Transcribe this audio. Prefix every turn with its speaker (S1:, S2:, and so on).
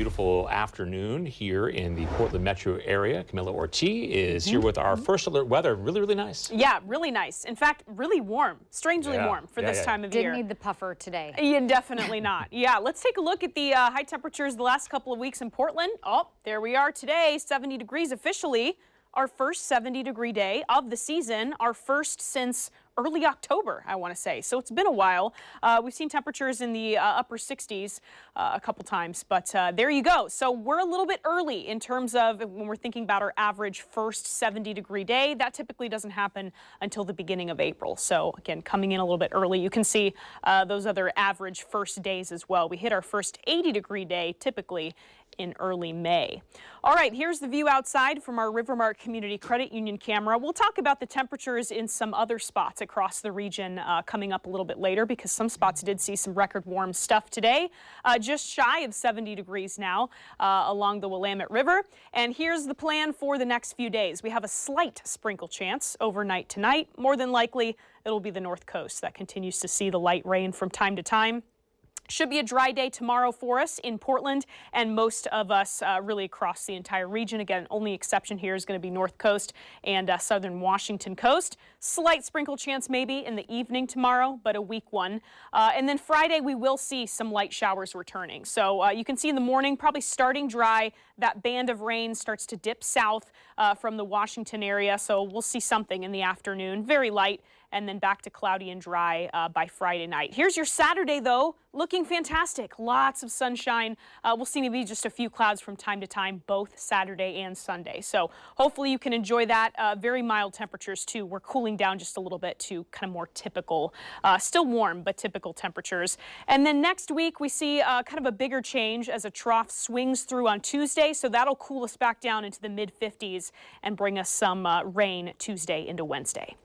S1: beautiful afternoon here in the Portland metro area. Camila Ortiz is here with our first alert weather. Really, really nice.
S2: Yeah, really nice. In fact, really warm, strangely warm for this time of year.
S3: Didn't need the puffer today.
S2: Yeah, definitely not. Yeah, let's take a look at the high temperatures the last couple of weeks in Portland. Oh, there we are today, 70 degrees officially. Our first 70-degree day of the season, our first since early October, I want to say. So it's been a while. We've seen temperatures in the upper 60s a couple times, but there you go. So we're a little bit early in terms of when we're thinking about our average first 70-degree day. That typically doesn't happen until the beginning of April. So again, coming in a little bit early. You can see those other average first days as well. We hit our first 80-degree day typically in early May. All right, here's the view outside from our Rivermark Community Credit Union camera. We'll talk about the temperatures in some other spots across the region coming up a little bit later, because some spots did see some record warm stuff today. Just shy of 70 degrees now along the Willamette River. And here's the plan for the next few days. We have a slight sprinkle chance overnight tonight. More than likely, it'll be the North Coast that continues to see the light rain from time to time. Should be a dry day tomorrow for us in Portland and most of us really across the entire region. Again, only exception here is going to be North Coast and southern Washington coast. Slight sprinkle chance maybe in the evening tomorrow, but a weak one. And then Friday we will see some light showers returning. So you can see in the morning probably starting dry. That band of rain starts to dip south from the Washington area. So we'll see something in the afternoon, very light, and then back to cloudy and dry by Friday night. Here's your Saturday, though, looking fantastic. Lots of sunshine. We'll see maybe just a few clouds from time to time, both Saturday and Sunday. So hopefully you can enjoy that. Very mild temperatures, too. We're cooling down just a little bit to kind of more typical, still warm, but typical temperatures. And then next week, we see kind of a bigger change as a trough swings through on Tuesday. So that'll cool us back down into the mid-50s and bring us some rain Tuesday into Wednesday.